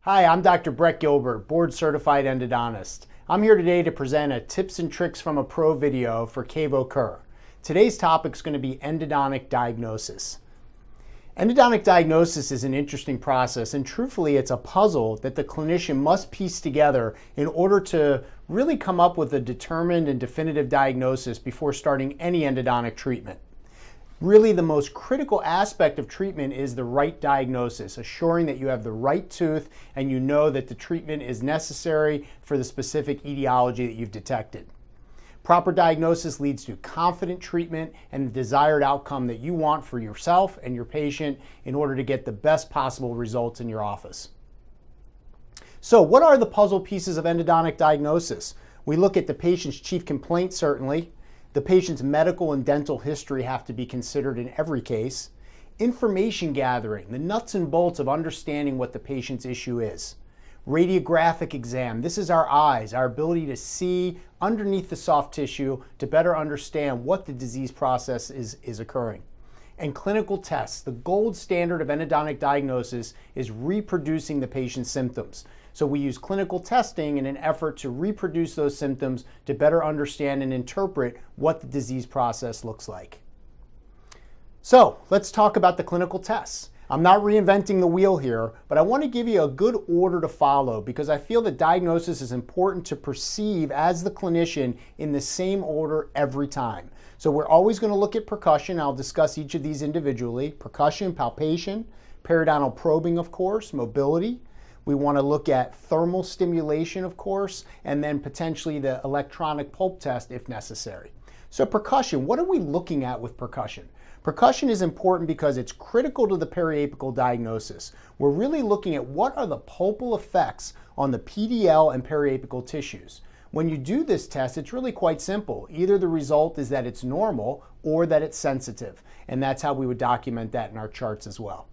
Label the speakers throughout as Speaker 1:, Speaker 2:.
Speaker 1: Hi, I'm Dr. Brett Gilbert, board certified endodontist. I'm here today to present a tips and tricks from a pro video for Cavo Cur. Today's topic is going to be endodontic diagnosis. Endodontic diagnosis is an interesting process, and truthfully it's a puzzle that the clinician must piece together in order to really come up with a determined and definitive diagnosis before starting any endodontic treatment. Really, the most critical aspect of treatment is the right diagnosis, assuring that you have the right tooth and you know that the treatment is necessary for the specific etiology that you've detected. Proper diagnosis leads to confident treatment and the desired outcome that you want for yourself and your patient in order to get the best possible results in your office. So, what are the puzzle pieces of endodontic diagnosis? We look at the patient's chief complaint, certainly. The patient's medical and dental history have to be considered in every case. Information gathering, the nuts and bolts of understanding what the patient's issue is. Radiographic exam, this is our eyes, our ability to see underneath the soft tissue to better understand what the disease process is occurring. And clinical tests, the gold standard of endodontic diagnosis is reproducing the patient's symptoms. So we use clinical testing in an effort to reproduce those symptoms to better understand and interpret what the disease process looks like. So let's talk about the clinical tests. I'm not reinventing the wheel here, but I want to give you a good order to follow because I feel that diagnosis is important to perceive as the clinician in the same order every time. So we're always going to look at percussion. I'll discuss each of these individually. Percussion, palpation, periodontal probing, of course, mobility. We want to look at thermal stimulation, of course, and then potentially the electronic pulp test if necessary. So percussion, what are we looking at with percussion? Percussion is important because it's critical to the periapical diagnosis. We're really looking at what are the pulpal effects on the PDL and periapical tissues. When you do this test, it's really quite simple. Either the result is that it's normal or that it's sensitive, and that's how we would document that in our charts as well.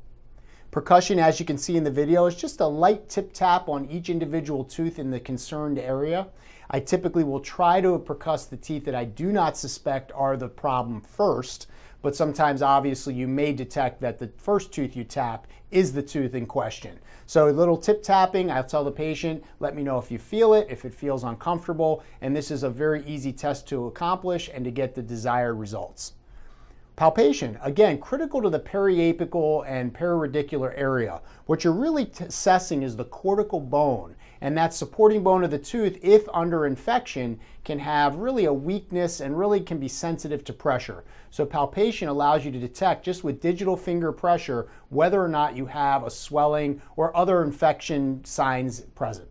Speaker 1: Percussion, as you can see in the video, is just a light tip tap on each individual tooth in the concerned area. I typically will try to percuss the teeth that I do not suspect are the problem first, but sometimes obviously you may detect that the first tooth you tap is the tooth in question. So a little tip tapping, I'll tell the patient, let me know if you feel it, if it feels uncomfortable, and this is a very easy test to accomplish and to get the desired results. Palpation, again, critical to the periapical and periradicular area. What you're really assessing is the cortical bone, and that supporting bone of the tooth, if under infection, can have really a weakness and really can be sensitive to pressure. So palpation allows you to detect just with digital finger pressure whether or not you have a swelling or other infection signs present.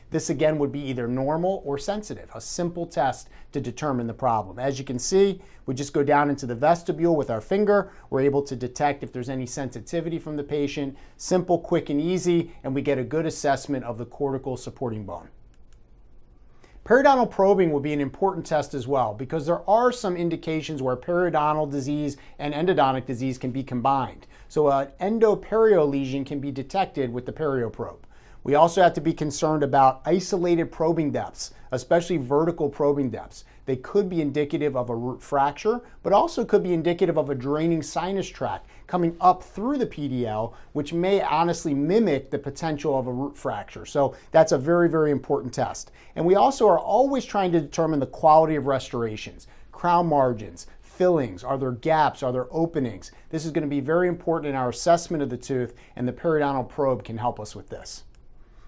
Speaker 1: This again would be either normal or sensitive, a simple test to determine the problem. As you can see, we just go down into the vestibule with our finger. We're able to detect if there's any sensitivity from the patient. Simple, quick, and easy, and we get a good assessment of the cortical supporting bone. Periodontal probing will be an important test as well because there are some indications where periodontal disease and endodontic disease can be combined. So an endoperio lesion can be detected with the perioprobe. We also have to be concerned about isolated probing depths, especially vertical probing depths. They could be indicative of a root fracture, but also could be indicative of a draining sinus tract coming up through the PDL, which may honestly mimic the potential of a root fracture. So that's a very, very important test. And we also are always trying to determine the quality of restorations, crown margins, fillings, are there gaps, are there openings? This is going to be very important in our assessment of the tooth, and the periodontal probe can help us with this.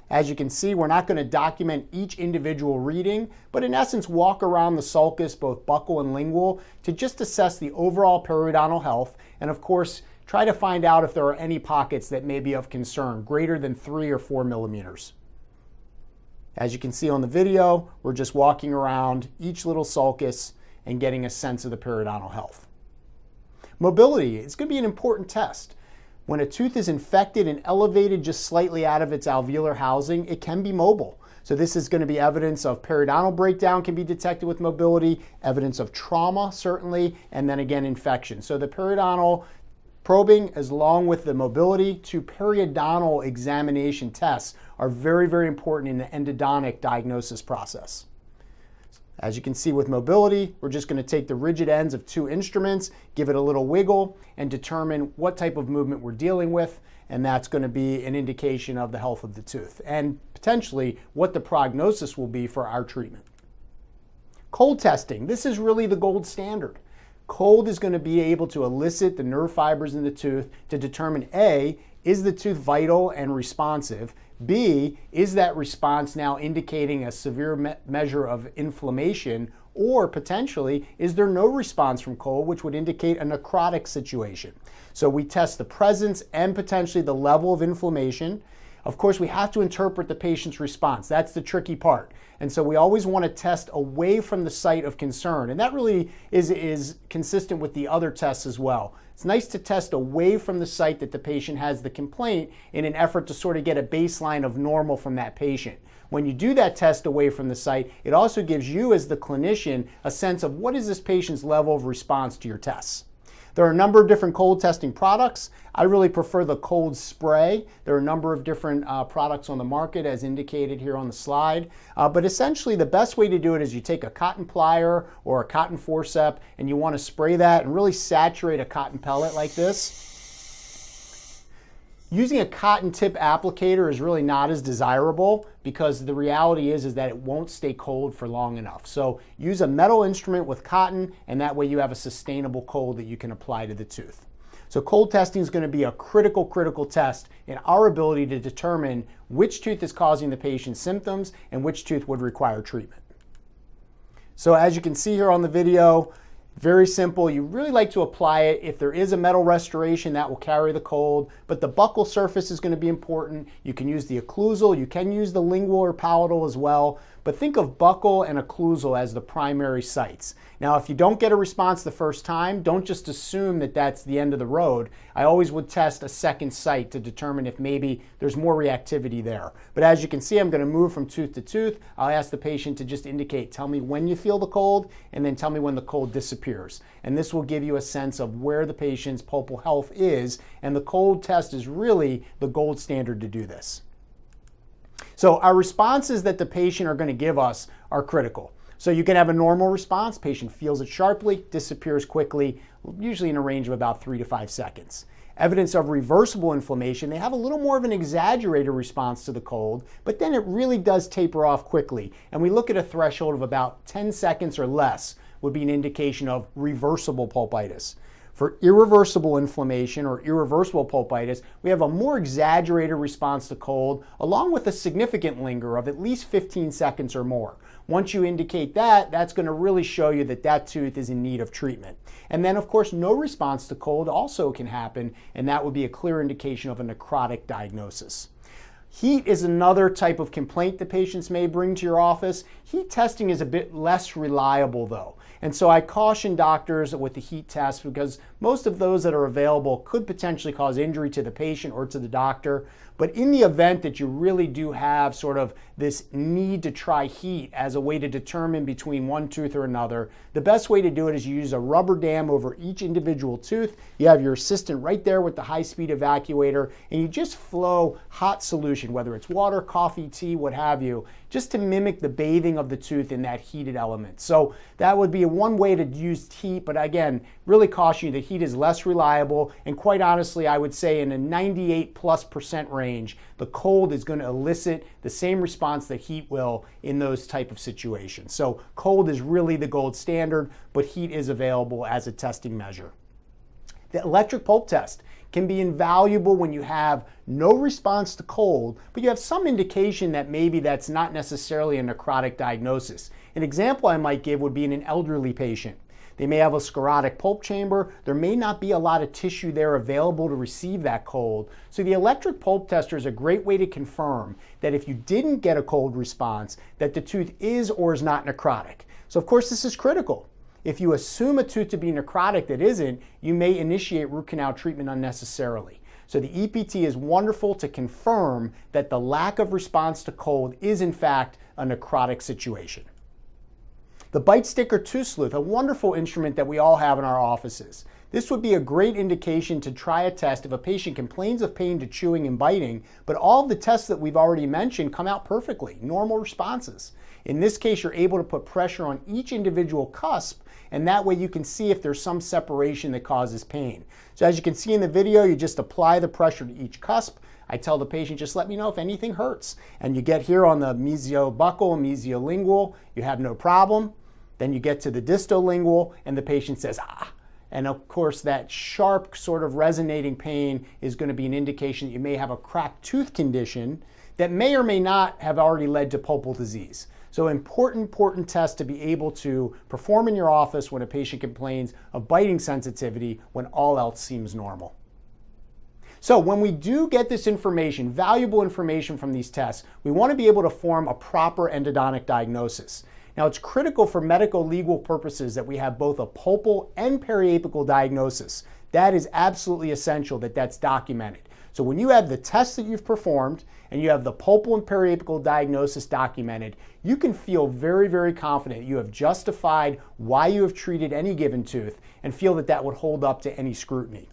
Speaker 1: As you can see, we're not going to document each individual reading, but in essence walk around the sulcus, both buccal and lingual, to just assess the overall periodontal health, and of course, try to find out if there are any pockets that may be of concern, greater than 3 or 4 millimeters. As you can see on the video, we're just walking around each little sulcus and getting a sense of the periodontal health. Mobility is going to be an important test. When a tooth is infected and elevated just slightly out of its alveolar housing, it can be mobile. So this is going to be evidence of periodontal breakdown can be detected with mobility, evidence of trauma certainly, and then again infection. So the periodontal probing along with the mobility to periodontal examination tests are very, very important in the endodontic diagnosis process. As you can see with mobility, we're just going to take the rigid ends of 2 instruments, give it a little wiggle, and determine what type of movement we're dealing with. and that's going to be an indication of the health of the tooth and potentially what the prognosis will be for our treatment. Cold testing. This is really the gold standard. Cold is going to be able to elicit the nerve fibers in the tooth to determine A, is the tooth vital and responsive? B, is that response now indicating a severe measure of inflammation? Or potentially, is there no response from cold, which would indicate a necrotic situation? So we test the presence and potentially the level of inflammation. Of course, we have to interpret the patient's response. That's the tricky part. And so we always want to test away from the site of concern. And that really is consistent with the other tests as well. It's nice to test away from the site that the patient has the complaint in an effort to sort of get a baseline of normal from that patient. When you do that test away from the site, it also gives you as the clinician a sense of what is this patient's level of response to your tests. There are a number of different cold testing products. I really prefer the cold spray. There are a number of different products on the market as indicated here on the slide. But essentially the best way to do it is you take a cotton plier or a cotton forceps and you want to spray that and really saturate a cotton pellet like this. Using a cotton tip applicator is really not as desirable because the reality is that it won't stay cold for long enough. So use a metal instrument with cotton, and that way you have a sustainable cold that you can apply to the tooth. So cold testing is going to be a critical test in our ability to determine which tooth is causing the patient's symptoms and which tooth would require treatment. So as you can see here on the video, very simple. You really like to apply it if there is a metal restoration that will carry the cold, but the buccal surface is going to be important. You can use the occlusal, you can use the lingual or palatal as well, but think of buccal and occlusal as the primary sites. Now, if you don't get a response the first time, don't just assume that that's the end of the road. I always would test a second site to determine if maybe there's more reactivity there. But as you can see, I'm going to move from tooth to tooth. I'll ask the patient to just indicate, tell me when you feel the cold, and then tell me when the cold disappears. And this will give you a sense of where the patient's pulpal health is, and the cold test is really the gold standard to do this. So our responses that the patient are going to give us are critical. So you can have a normal response, patient feels it sharply, disappears quickly, usually in a range of about 3 to 5 seconds. Evidence of reversible inflammation, they have a little more of an exaggerated response to the cold, but then it really does taper off quickly. And we look at a threshold of about 10 seconds or less would be an indication of reversible pulpitis. For irreversible inflammation or irreversible pulpitis, we have a more exaggerated response to cold, along with a significant linger of at least 15 seconds or more. Once you indicate that, that's going to really show you that that tooth is in need of treatment. And then, of course, no response to cold also can happen, and that would be a clear indication of a necrotic diagnosis. Heat is another type of complaint that patients may bring to your office. Heat testing is a bit less reliable though. And so I caution doctors with the heat test because most of those that are available could potentially cause injury to the patient or to the doctor. But in the event that you really do have sort of this need to try heat as a way to determine between one tooth or another, the best way to do it is you use a rubber dam over each individual tooth. You have your assistant right there with the high-speed evacuator, and you just flow hot solution, whether it's water, coffee, tea, what have you, just to mimic the bathing of the tooth in that heated element. So that would be one way to use heat, but again, really caution you that heat is less reliable, and quite honestly, I would say in a 98+% range, the cold is going to elicit the same response that heat will in those type of situations. So cold is really the gold standard, but heat is available as a testing measure. The electric pulp test can be invaluable when you have no response to cold, but you have some indication that maybe that's not necessarily a necrotic diagnosis. An example I might give would be in an elderly patient. They may have a sclerotic pulp chamber. There may not be a lot of tissue there available to receive that cold. So the electric pulp tester is a great way to confirm that if you didn't get a cold response, that the tooth is or is not necrotic. So of course this is critical. If you assume a tooth to be necrotic that isn't, you may initiate root canal treatment unnecessarily. So the EPT is wonderful to confirm that the lack of response to cold is in fact a necrotic situation. The bite stick or tooth sleuth, a wonderful instrument that we all have in our offices. This would be a great indication to try a test if a patient complains of pain to chewing and biting, but all of the tests that we've already mentioned come out perfectly, normal responses. In this case, you're able to put pressure on each individual cusp, and that way you can see if there's some separation that causes pain. So as you can see in the video, you just apply the pressure to each cusp. I tell the patient, just let me know if anything hurts. And you get here on the mesiobuccal, mesiolingual, you have no problem. Then you get to the distolingual, and the patient says, ah. And of course, that sharp sort of resonating pain is going to be an indication that you may have a cracked tooth condition that may or may not have already led to pulpal disease. So important test to be able to perform in your office when a patient complains of biting sensitivity when all else seems normal. So when we do get this information, valuable information from these tests, we want to be able to form a proper endodontic diagnosis. Now, it's critical for medical legal purposes that we have both a pulpal and periapical diagnosis. That is absolutely essential that that's documented. So when you have the tests that you've performed and you have the pulpal and periapical diagnosis documented, you can feel very confident you have justified why you have treated any given tooth and feel that that would hold up to any scrutiny.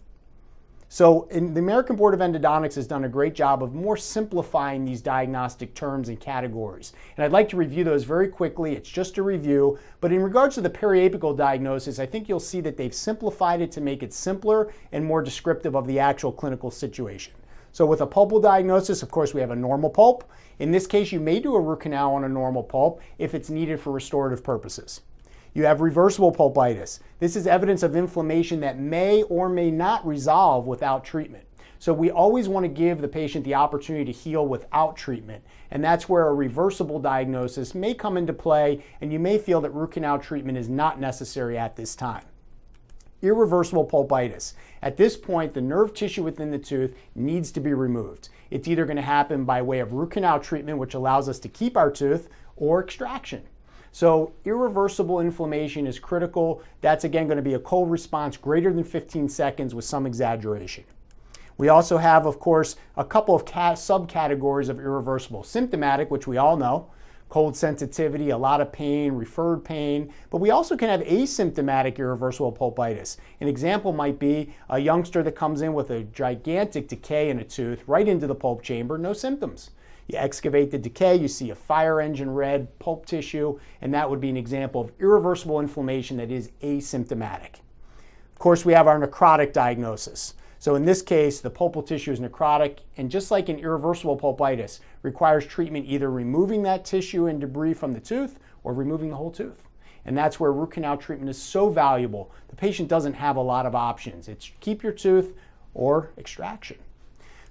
Speaker 1: So the American Board of Endodontics has done a great job of more simplifying these diagnostic terms and categories. And I'd like to review those very quickly. It's just a review. But in regards to the periapical diagnosis, I think you'll see that they've simplified it to make it simpler and more descriptive of the actual clinical situation. So with a pulpal diagnosis, of course, we have a normal pulp. In this case, you may do a root canal on a normal pulp if it's needed for restorative purposes. You have reversible pulpitis. This is evidence of inflammation that may or may not resolve without treatment. So we always want to give the patient the opportunity to heal without treatment. And that's where a reversible diagnosis may come into play, and you may feel that root canal treatment is not necessary at this time. Irreversible pulpitis. At this point, the nerve tissue within the tooth needs to be removed. It's either going to happen by way of root canal treatment, which allows us to keep our tooth, or extraction. So irreversible inflammation is critical. That's again going to be a cold response greater than 15 seconds with some exaggeration. We also have, of course, a couple of subcategories of irreversible. Symptomatic, which we all know, cold sensitivity, a lot of pain, referred pain, but we also can have asymptomatic irreversible pulpitis. An example might be a youngster that comes in with a gigantic decay in a tooth right into the pulp chamber, no symptoms. You excavate the decay, you see a fire engine red pulp tissue, and that would be an example of irreversible inflammation that is asymptomatic. Of course, we have our necrotic diagnosis. So in this case, the pulpal tissue is necrotic, and just like in irreversible pulpitis, requires treatment either removing that tissue and debris from the tooth or removing the whole tooth. And that's where root canal treatment is so valuable. The patient doesn't have a lot of options. It's keep your tooth or extraction.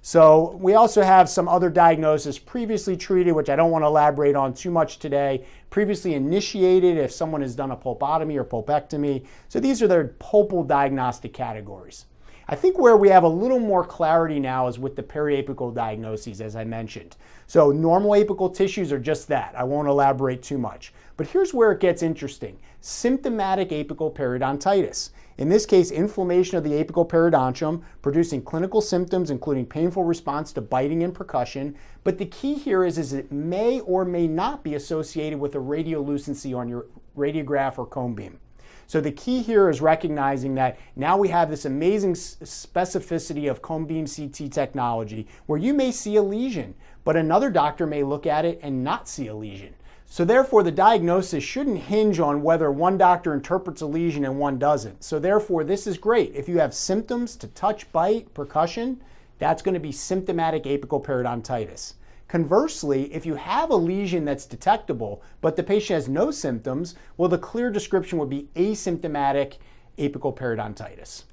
Speaker 1: So we also have some other diagnoses previously treated, which I don't want to elaborate on too much today. Previously initiated if someone has done a pulpotomy or pulpectomy. So these are their pulpal diagnostic categories. I think where we have a little more clarity now is with the periapical diagnoses, as I mentioned. So normal apical tissues are just that. I won't elaborate too much. But here's where it gets interesting. Symptomatic apical periodontitis. In this case, inflammation of the apical periodontium, producing clinical symptoms including painful response to biting and percussion. But the key here is it may or may not be associated with a radiolucency on your radiograph or cone beam. So the key here is recognizing that now we have this amazing specificity of cone beam CT technology where you may see a lesion, but another doctor may look at it and not see a lesion. So therefore, the diagnosis shouldn't hinge on whether one doctor interprets a lesion and one doesn't. So therefore, this is great. If you have symptoms to touch, bite, percussion, that's going to be symptomatic apical periodontitis. Conversely, if you have a lesion that's detectable, but the patient has no symptoms, well, the clear description would be asymptomatic apical periodontitis.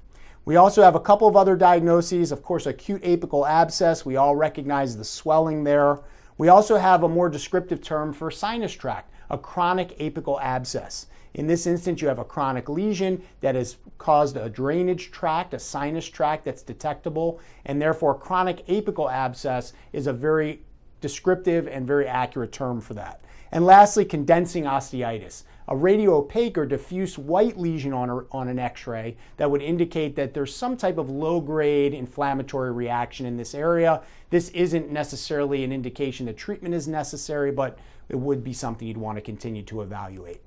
Speaker 1: We also have a couple of other diagnoses. Of course, acute apical abscess. We all recognize the swelling there. We also have a more descriptive term for sinus tract, a chronic apical abscess. In this instance, you have a chronic lesion that has caused a drainage tract, a sinus tract that's detectable, and therefore chronic apical abscess is a very descriptive and very accurate term for that. And lastly, condensing osteitis, a radio-opaque or diffuse white lesion on an x-ray that would indicate that there's some type of low-grade inflammatory reaction in this area. This isn't necessarily an indication that treatment is necessary, but it would be something you'd want to continue to evaluate.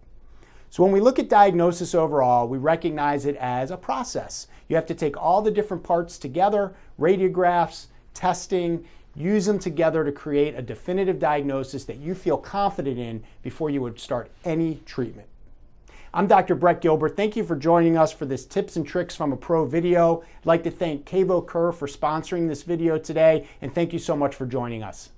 Speaker 1: So when we look at diagnosis overall, we recognize it as a process. You have to take all the different parts together, radiographs, testing, use them together to create a definitive diagnosis that you feel confident in before you would start any treatment. I'm Dr. Brett Gilbert. Thank you for joining us for this Tips and Tricks from a Pro video. I'd like to thank Cavo Kerr for sponsoring this video today, and thank you so much for joining us.